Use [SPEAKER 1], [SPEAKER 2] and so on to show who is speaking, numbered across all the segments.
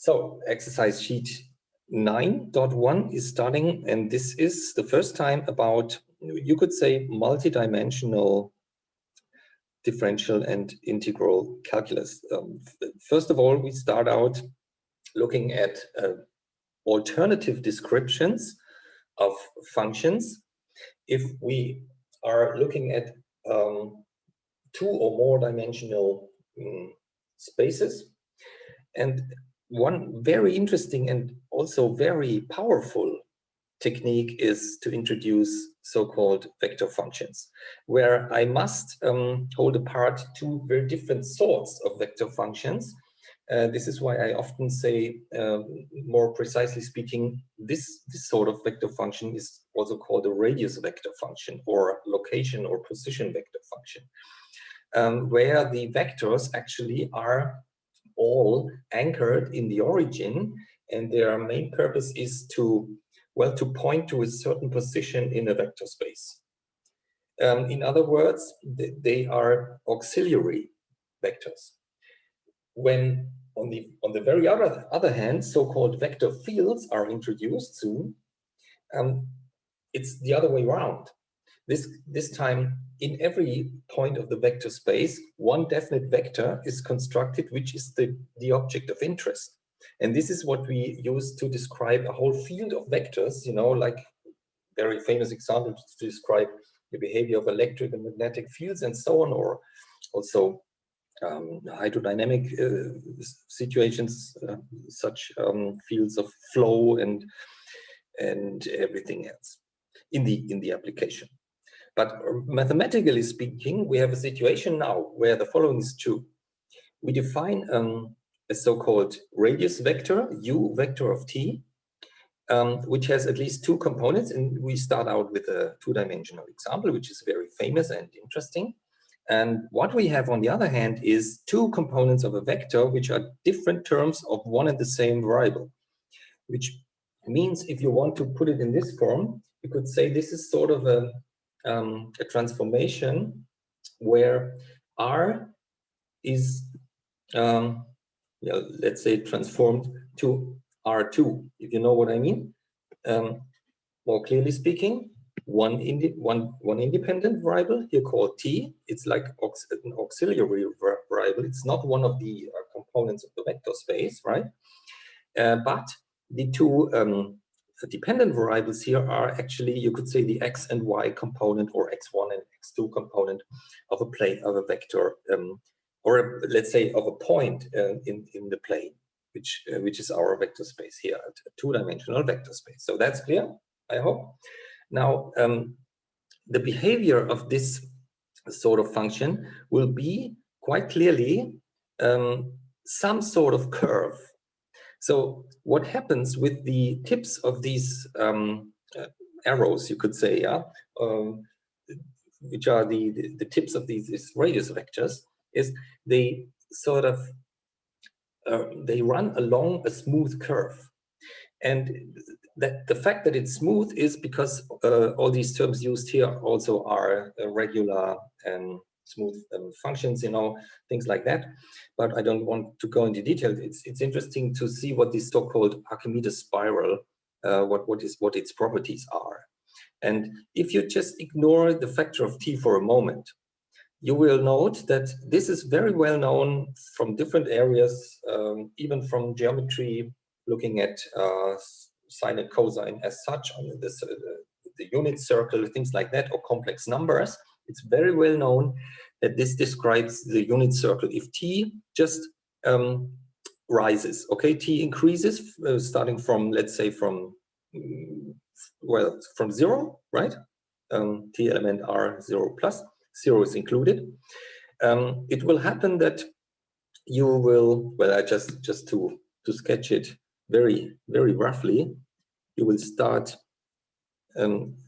[SPEAKER 1] So exercise sheet 9.1 is starting, and this is the first time about, you could say, multidimensional differential and integral calculus. First of all, we start out looking at alternative descriptions of functions. If we are looking at two or more dimensional spaces, and one very interesting and also very powerful technique is to introduce so-called vector functions, where I must hold apart two very different sorts of vector functions. This is why I often say, more precisely speaking, this sort of vector function is also called a radius vector function or location or position vector function, where the vectors actually are all anchored in the origin, and their main purpose is to, well, to point to a certain position in a vector space. In other words, they are auxiliary vectors. When on the very other hand, so-called vector fields are introduced soon, it's the other way around. This time, in every point of the vector space, one definite vector is constructed, which is the object of interest. And this is what we use to describe a whole field of vectors, you know, like very famous example to describe the behavior of electric and magnetic fields and so on, or also hydrodynamic situations, such fields of flow and everything else in the application. But mathematically speaking, we have a situation now where the following is true. We define a so-called radius vector, u vector of t, which has at least two components. And we start out with a two-dimensional example, which is very famous and interesting. And what we have on the other hand is two components of a vector, which are different terms of one and the same variable, which means if you want to put it in this form, you could say this is sort of a transformation where R is, let's say, transformed to R2, if you know what I mean. More clearly speaking, one independent variable here called t. It's like an auxiliary variable. It's not one of the components of the vector space, right? But the two dependent variables here are actually, you could say, the x and y component, or x1 and x2 component of a plane of a vector, or let's say of a point in the plane, which is our vector space here, a two-dimensional vector space. So that's clear, I hope. Now, the behavior of this sort of function will be quite clearly some sort of curve. So what happens with the tips of these arrows, you could say, which are the tips of these radius vectors, is they sort of they run along a smooth curve. And that the fact that it's smooth is because all these terms used here also are regular and smooth functions, you know, things like that. But I don't want to go into detail. It's interesting to see what this so-called Archimedes spiral, what its properties are. And if you just ignore the factor of t for a moment, you will note that this is very well known from different areas, even from geometry, looking at sine and cosine as such, on this, the unit circle, things like that, or complex numbers. It's very well known that this describes the unit circle. If t just rises, okay, t increases starting from, let's say, from, well, from 0, right? T element r 0 plus, 0 is included. It will happen that you will, well, I just to sketch it very, very roughly, you will start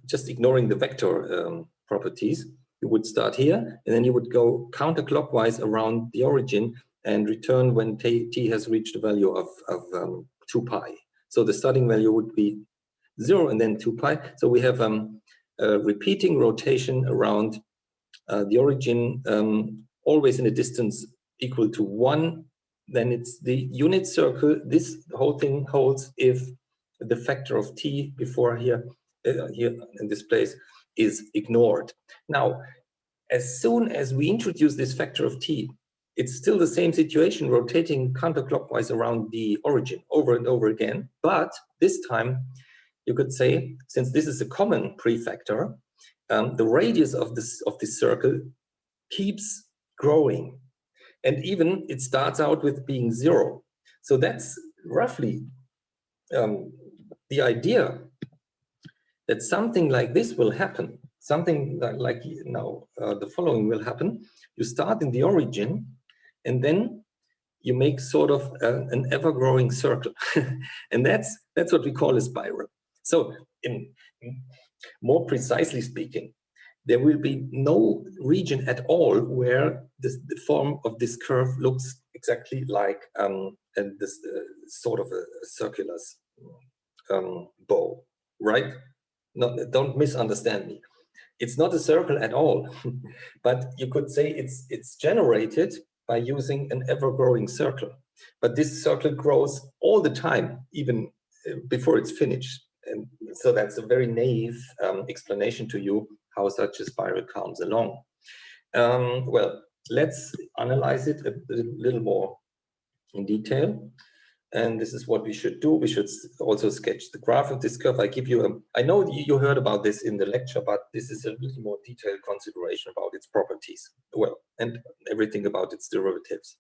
[SPEAKER 1] just ignoring the vector properties. You would start here, and then you would go counterclockwise around the origin and return when t has reached a value of 2 pi. So the starting value would be 0 and then 2 pi. So we have a repeating rotation around the origin, always in a distance equal to 1 then it's the unit circle. This whole thing holds if the factor of t before here in this place is ignored. Now, as soon as we introduce this factor of t, it's still the same situation, rotating counterclockwise around the origin over and over again. But this time, you could say, since this is a common prefactor, the radius of this circle keeps growing. And even it starts out with being 0. So that's roughly the idea that something like this will happen. Something like now the following will happen. You start in the origin, and then you make sort of an ever-growing circle. And that's what we call a spiral. So in more precisely speaking, there will be no region at all where the form of this curve looks exactly like this sort of a circular bow, right? No, don't misunderstand me. It's not a circle at all, but you could say it's generated by using an ever-growing circle. But this circle grows all the time, even before it's finished. And so that's a very naive explanation to you how such a spiral comes along. Well, let's analyze it a little more in detail. And this is what we should do. We should also sketch the graph of this curve. I give you I know you heard about this in the lecture, but this is a little more detailed consideration about its properties. Well, and everything about its derivatives.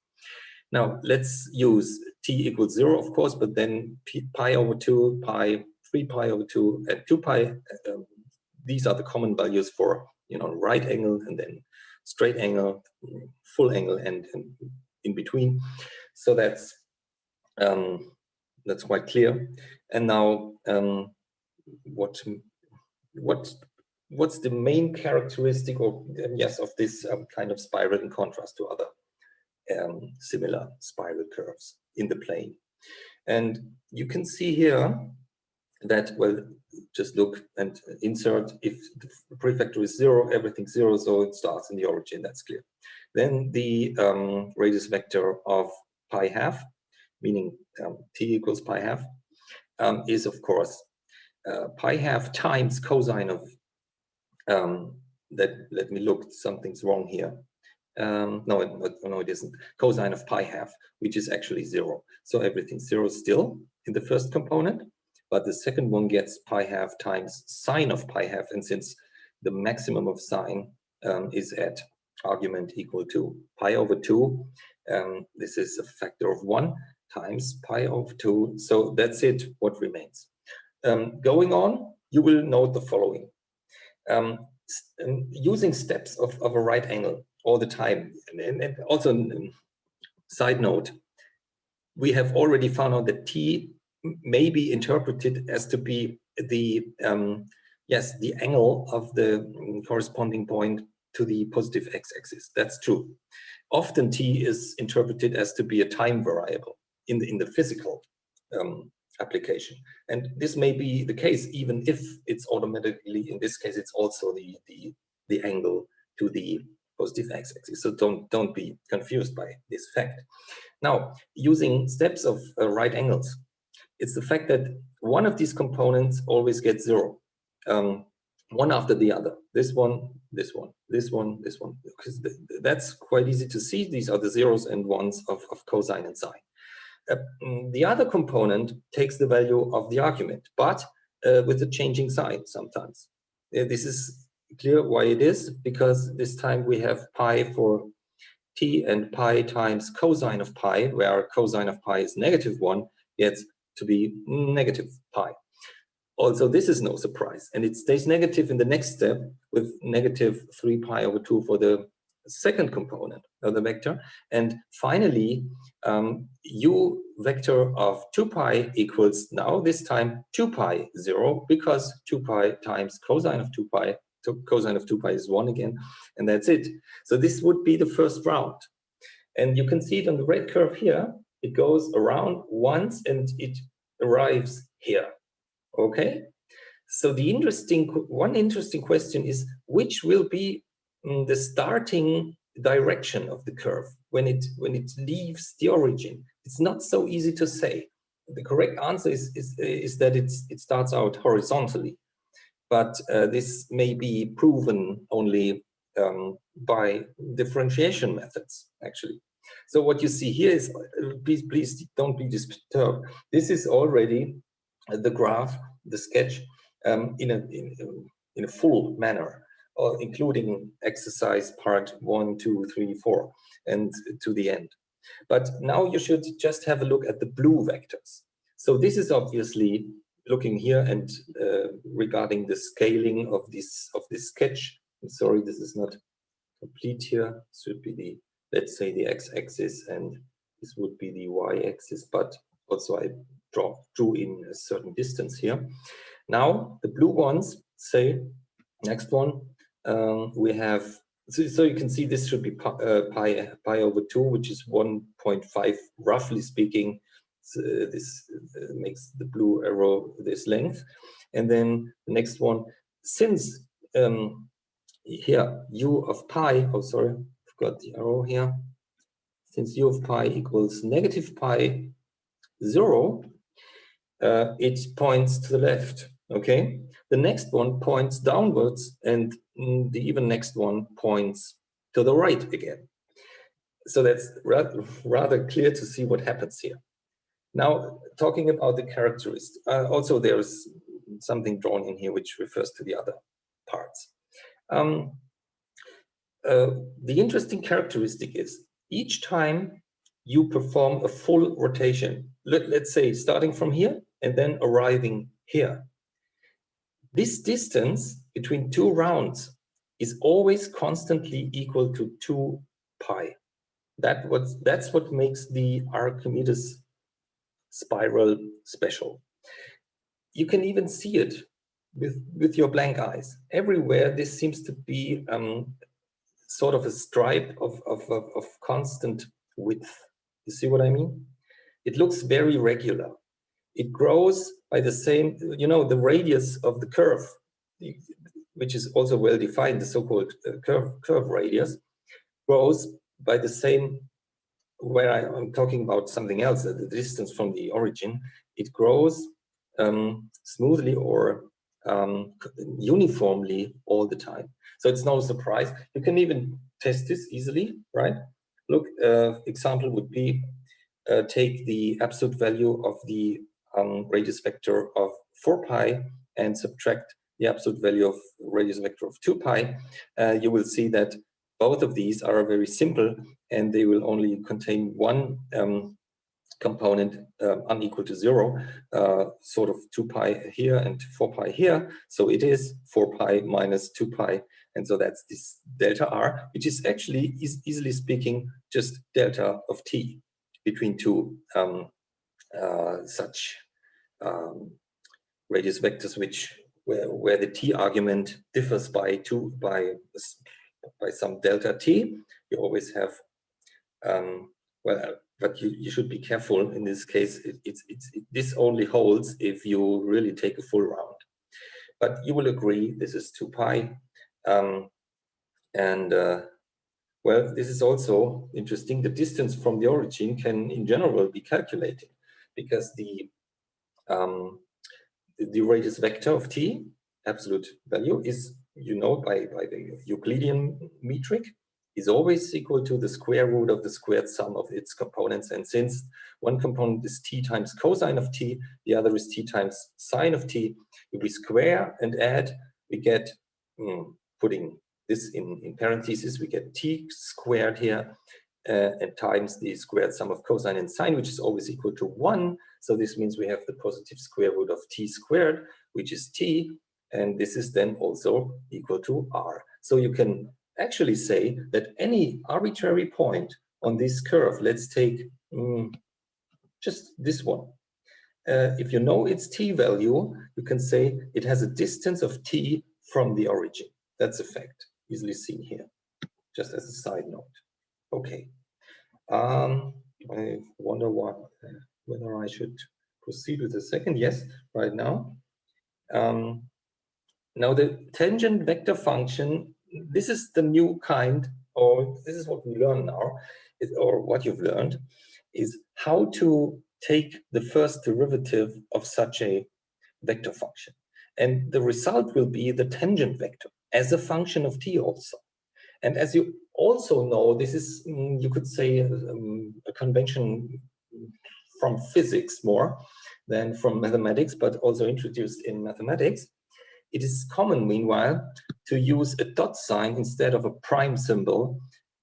[SPEAKER 1] Now, let's use t equals 0, of course, but then pi over 2, pi, 3 pi over 2, and 2 pi. These are the common values for, right angle, and then straight angle, full angle, and in between. So that's quite clear. And now, what's the main characteristic of this kind of spiral in contrast to other similar spiral curves in the plane? And you can see here that, well, just look and insert. If the prefactor is 0, everything's 0, so it starts in the origin. That's clear. Then the radius vector of pi half, meaning t equals pi half, is of course pi half times cosine of let me look, something's wrong here. No, it isn't. Cosine of pi half, which is actually 0. So everything's 0 still in the first component, but the second one gets pi half times sine of pi half, and since the maximum of sine is at argument equal to pi over 2, this is a factor of 1 times pi over 2. So that's it, what remains. Going on, you will note the following. Using steps of a right angle all the time. And also, side note, we have already found out that t may be interpreted as to be the angle of the corresponding point to the positive x-axis. That's true. Often t is interpreted as to be a time variable in the physical application, and this may be the case even if it's automatically, in this case, it's also the angle to the positive x-axis. So don't be confused by this fact. Now, using steps of right angles, it's the fact that one of these components always gets 0, one after the other. This one, this one, this one, this one. Because that's quite easy to see. These are the zeros and ones of cosine and sine. The other component takes the value of the argument, but with a changing sign sometimes. This is clear why it is, because this time we have pi for t and pi times cosine of pi, where cosine of pi is -1, gets to be negative pi. Also, this is no surprise, and it stays negative in the next step with -3 pi over 2 for the second component of the vector. And finally, u vector of 2 pi equals now this time 2 pi 0, because 2 pi times cosine of 2 pi, so cosine of 2 pi is 1 again, and that's it. So this would be the first round. And you can see it on the red curve here. It goes around once and it arrives here. Okay? So one interesting question is, which will be the starting direction of the curve, when it leaves the origin, it's not so easy to say. The correct answer is that it starts out horizontally, but this may be proven only by differentiation methods, actually. So what you see here is, please don't be disturbed. This is already the graph, the sketch, in a full manner, including exercise part 1, 2, 3, 4, and to the end. But now you should just have a look at the blue vectors. So this is obviously looking here and regarding the scaling of this sketch. I'm sorry, this is not complete here. This should be the, let's say, the x-axis, and this would be the y-axis, but also I drew in a certain distance here. Now the blue ones, say, next one, we have, so you can see this should be pi over 2, which is 1.5, roughly speaking. So this makes the blue arrow this length. And then the next one, since here u of pi, oh sorry, forgot the arrow here. Since u of pi equals negative pi 0, it points to the left, okay? The next one points downwards, and the even next one points to the right again. So that's rather clear to see what happens here. Now, talking about the characteristics, also there's something drawn in here which refers to the other parts. The interesting characteristic is each time you perform a full rotation, let's say starting from here and then arriving here, this distance between two rounds is always constantly equal to 2 pi. That's what makes the Archimedes spiral special. You can even see it with your blank eyes. Everywhere this seems to be sort of a stripe of constant width. You see what I mean? It looks very regular. It grows by the same, you know, the radius of the curve, which is also well defined, the so-called curve radius, grows by the same, where I'm talking about something else, the distance from the origin. It grows smoothly or uniformly all the time. So it's no surprise. You can even test this easily, right? Look, example would be take the absolute value of the radius vector of 4 pi and subtract the absolute value of radius vector of 2 pi. You will see that both of these are very simple, and they will only contain one component unequal to 0, sort of 2 pi here and 4 pi here. So it is 4 pi minus 2 pi. And so that's this delta r, which is actually, easily speaking, just delta of t between two such radius vectors, where the t argument differs by some delta t. You always have, well, but you should be careful in this case. This only holds if you really take a full round. But you will agree this is 2 pi. Well, this is also interesting. The distance from the origin can, in general, be calculated because the radius vector of t, absolute value, is, you know, by the Euclidean metric, is always equal to the square root of the squared sum of its components. And since one component is t times cosine of t, the other is t times sine of t, if we square and add, we get, putting this in parentheses, we get t squared here, and times the squared sum of cosine and sine, which is always equal to 1. So this means we have the positive square root of t squared, which is t, and this is then also equal to r. So you can actually say that any arbitrary point on this curve, let's take just this one. If you know its t value, you can say it has a distance of t from the origin. That's a fact, easily seen here, just as a side note. Okay. I wonder whether I should proceed with the second. Yes, right now. Now the tangent vector function, this is the new kind or this is what we learn now, or what you've learned, is how to take the first derivative of such a vector function. And the result will be the tangent vector as a function of t also. And as you also know, this is, you could say, a convention from physics more than from mathematics, but also introduced in mathematics. It is common, meanwhile, to use a dot sign instead of a prime symbol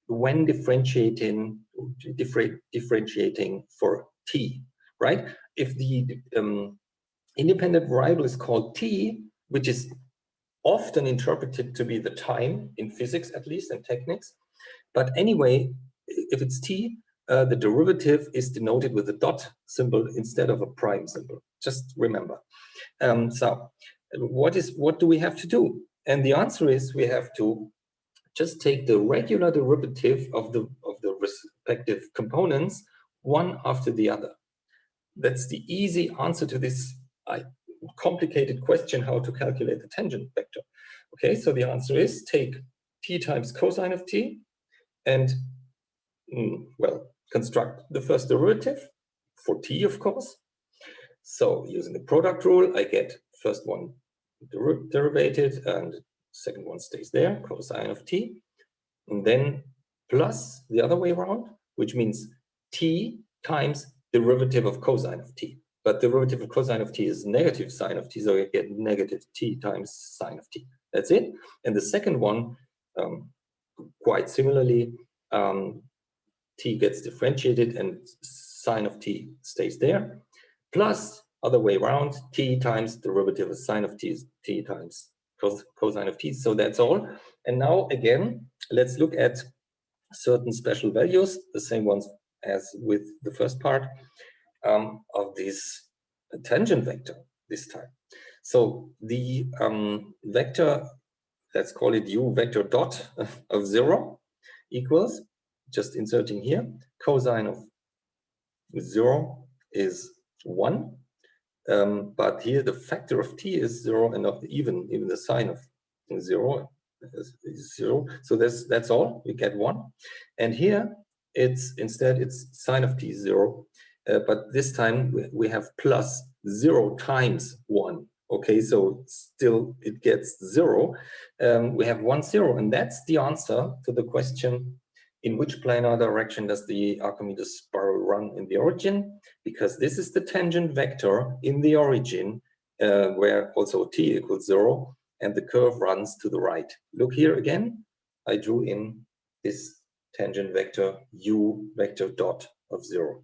[SPEAKER 1] when differentiating for t, right? If the independent variable is called t, which is often interpreted to be the time, in physics at least, and techniques. But anyway, if it's t, the derivative is denoted with a dot symbol instead of a prime symbol. Just remember. So what do we have to do? And the answer is we have to just take the regular derivative of the respective components, one after the other. That's the easy answer to this complicated question, how to calculate the tangent vector. Okay, so the answer is take t times cosine of t and, well, construct the first derivative for t, of course. So using the product rule, I get first one derivated and second one stays there, cosine of t, and then plus the other way around, which means t times derivative of cosine of t. But derivative of cosine of t is negative sine of t, so I get negative t times sine of t. That's it. And the second one, quite similarly, t gets differentiated and sine of t stays there, plus other way around, t times derivative of sine of t is t times cosine of t. So that's all. And now again, let's look at certain special values, the same ones as with the first part of this tangent vector this time. So the vector, let's call it u vector dot of 0 equals, just inserting here, cosine of 0 is 1. But here the factor of t is 0 and not even the sine of 0 is 0. So that's all, we get 1. And here it's sine of t is 0. But this time we have plus 0 times 1. Okay, so still it gets 0. We have 1, 0, and that's the answer to the question, in which planar direction does the Archimedes spiral run in the origin? Because this is the tangent vector in the origin, where also t equals 0, and the curve runs to the right. Look here again, I drew in this tangent vector u vector dot of 0.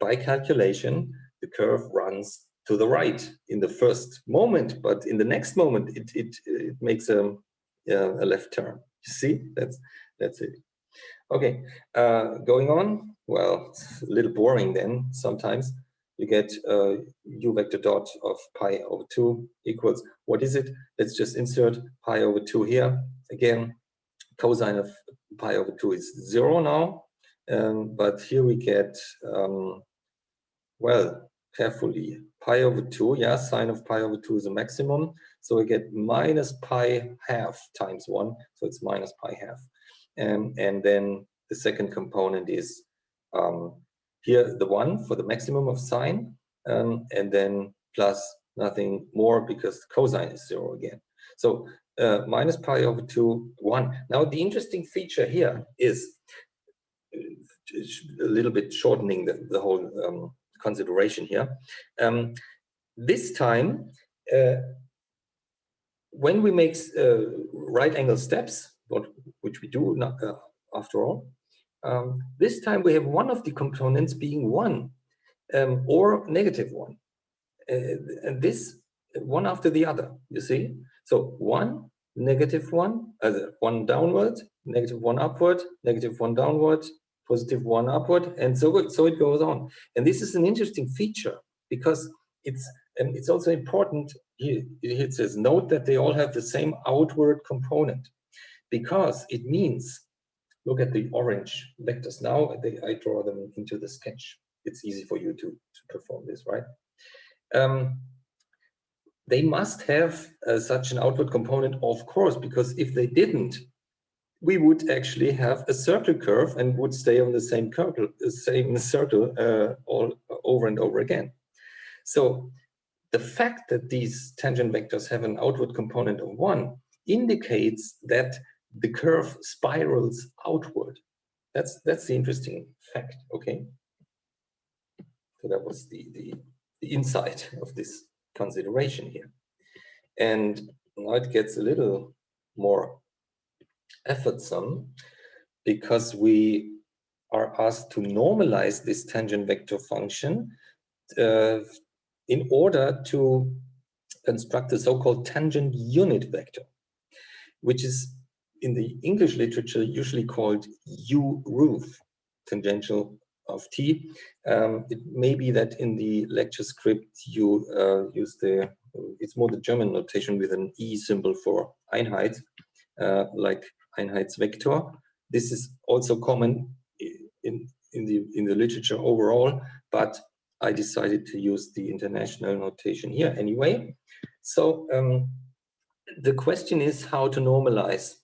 [SPEAKER 1] By calculation, the curve runs to the right in the first moment, but in the next moment it makes a left turn. You see, that's it. Okay, going on. Well, it's a little boring then. Sometimes you get u vector dot of pi over 2 equals, what is it? Let's just insert pi over 2 here. Again, cosine of pi over 2 is 0 now. But here we get, well, carefully, pi over 2, yeah, sine of pi over 2 is a maximum. So we get minus pi half times 1, so it's minus pi half. And then the second component is here the 1 for the maximum of sine, and then plus nothing more because cosine is 0 again. So minus pi over 2, 1. Now the interesting feature here is a little bit shortening the whole consideration here. This time, when we make right angle steps, which we do not, after all, this time we have one of the components being 1 or negative 1. And this one after the other, you see? So 1, negative 1, 1 downward, negative 1 upward, negative 1 downward, positive 1 upward, and so it goes on. And this is an interesting feature because it's also important. Here it says, note that they all have the same outward component, because it means, look at the orange vectors now, I draw them into the sketch. It's easy for you to perform this, right? They must have such an outward component, of course, because if they didn't, we would actually have a circle curve and would stay on the same circle all over and over again. So the fact that these tangent vectors have an outward component of 1 indicates that the curve spirals outward. That's the interesting fact, okay? So that was the insight of this consideration here. And now it gets a little more effortsome because we are asked to normalize this tangent vector function in order to construct the so-called tangent unit vector, which is in the English literature usually called U-roof, tangential of t. It may be that in the lecture script you use it's more the German notation with an E symbol for Einheit, like Einheitsvektor. This is also common in the literature overall, but I decided to use the international notation here anyway. So the question is how to normalize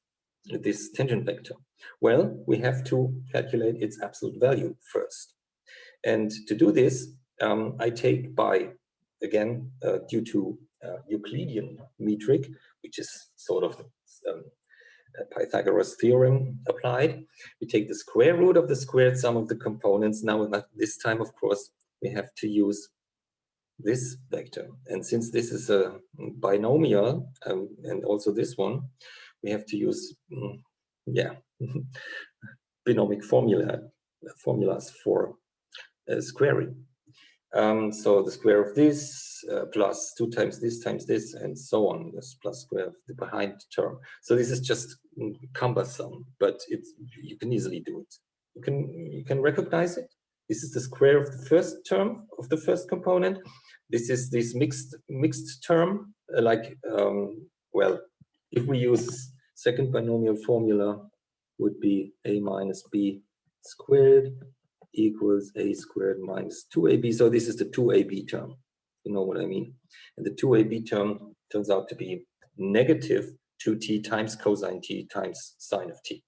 [SPEAKER 1] this tangent vector. Well, we have to calculate its absolute value first. And to do this, I take by, again, due to Euclidean metric, which is sort of Pythagoras theorem applied, we take the square root of the squared sum of the components. Now, this time, of course, we have to use this vector. And since this is a binomial, and also this one, we have to use, binomic formulas for squaring. So the square of this plus 2 times this, and so on, this plus square of the behind term. So this is just cumbersome, but you can easily do it. You can recognize it. This is the square of the first term of the first component. This is this mixed term, well, if we use second binomial formula, would be a minus b squared equals a squared minus 2ab. So this is the 2ab term. You know what I mean? And the 2ab term turns out to be negative 2t times cosine t times sine of t.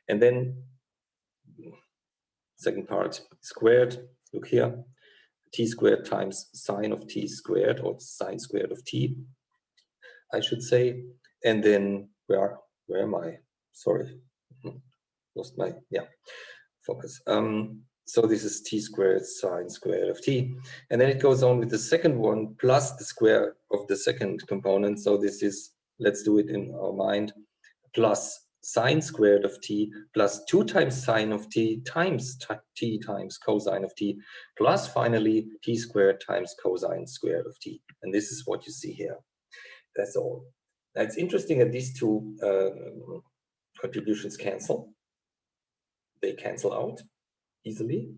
[SPEAKER 1] And then second part squared, look here, t squared times sine of t squared, or sine squared of t, I should say. And then where am I? Sorry, lost my focus. So this is t squared sine squared of t. And then it goes on with the second one plus the square of the second component. So this is, let's do it in our mind, plus sine squared of t plus 2 times sine of t times t times cosine of t, plus finally t squared times cosine squared of t. And this is what you see here. That's all. Now it's interesting that these two contributions cancel. They cancel out easily.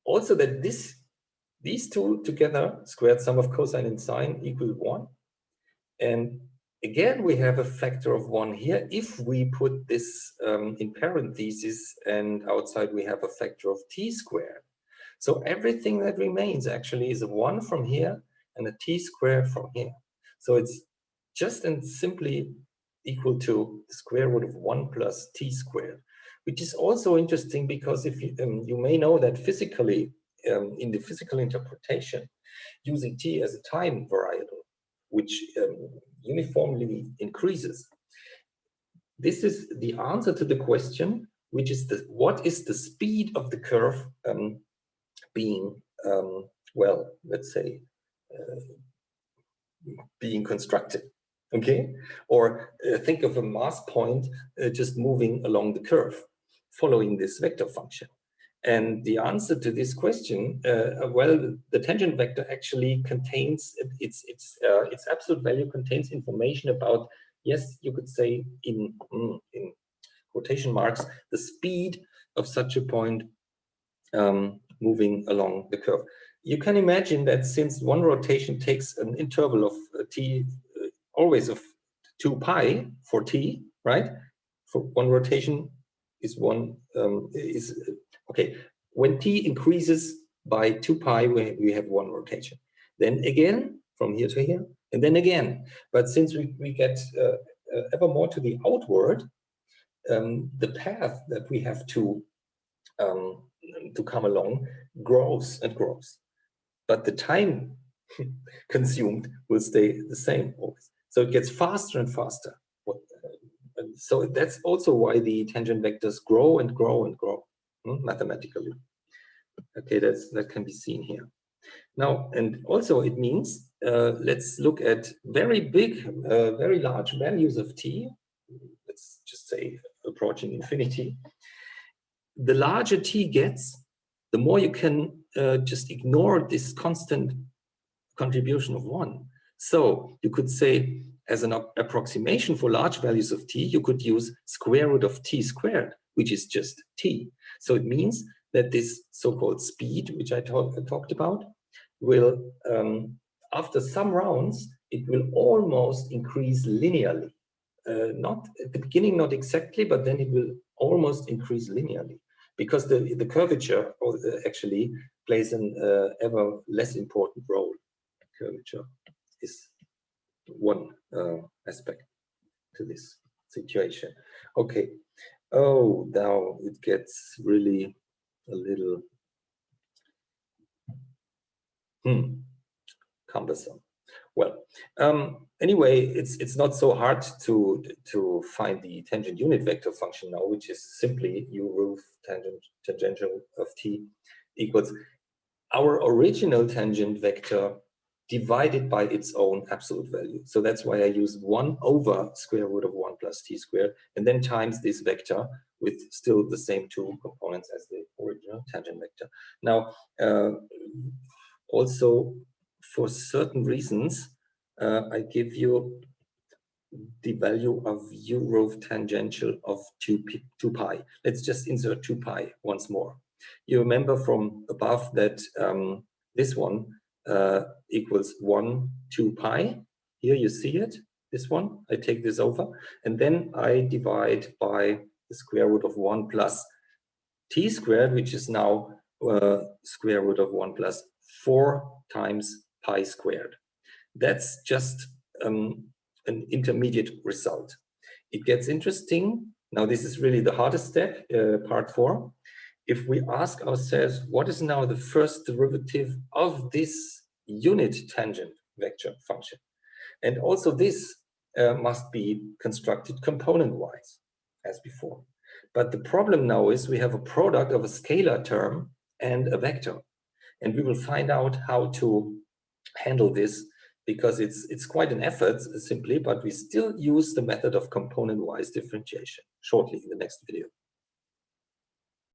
[SPEAKER 1] Also that these two together, squared sum of cosine and sine, equal 1. And again, we have a factor of 1 here. If we put this in parentheses, and outside we have a factor of t squared. So everything that remains actually is a 1 from here and a t squared from here. So it's just and simply equal to the square root of 1 plus t squared, which is also interesting because if you may know that physically, in the physical interpretation, using t as a time variable, which uniformly increases, this is the answer to the question, which is what is the speed of the curve being, well, let's say, being constructed. Okay, or think of a mass point just moving along the curve, following this vector function. And the answer to this question, well, the tangent vector actually contains its absolute value contains information about, yes, you could say in quotation marks, the speed of such a point moving along the curve. You can imagine that since one rotation takes an interval of t, always of 2 pi for t, right? For one rotation is okay. When t increases by 2 pi, we have one rotation. Then again, from here to here, and then again. But since we get ever more to the outward, the path that we have to come along grows and grows, but the time consumed will stay the same always. So it gets faster and faster. So that's also why the tangent vectors grow and grow and grow mathematically. Okay, that can be seen here. Now, and also it means, let's look at very big, very large values of t. Let's just say approaching infinity. The larger t gets, the more you can just ignore this constant contribution of 1. So you could say, as an approximation for large values of t, you could use square root of t squared, which is just t. So it means that this so-called speed, which I talked about, will, after some rounds, it will almost increase linearly. Not at the beginning, not exactly, but then it will almost increase linearly, because the curvature actually plays an ever less important role. Curvature is one aspect to this situation. Okay. Oh, now it gets really a little cumbersome. Well, anyway, it's not so hard to find the tangent unit vector function now, which is simply u roof tangential of t equals our original tangent vector divided by its own absolute value. So that's why I use 1 over square root of 1 plus t squared, and then times this vector with still the same 2 components as the original tangent vector. Now, also for certain reasons, I give you the value of u rho tangential of 2 pi. Let's just insert 2 pi once more. You remember from above that this one equals 1, 2 pi. Here you see it, this one. I take this over, and then I divide by the square root of 1 plus t squared, which is now square root of 1 plus 4 times pi squared. That's just an intermediate result. It gets interesting. Now, this is really the hardest step, part 4. If we ask ourselves, what is now the first derivative of this unit tangent vector function? And also this must be constructed component-wise, as before. But the problem now is we have a product of a scalar term and a vector. And we will find out how to handle this, because it's quite an effort simply, but we still use the method of component-wise differentiation shortly in the next video.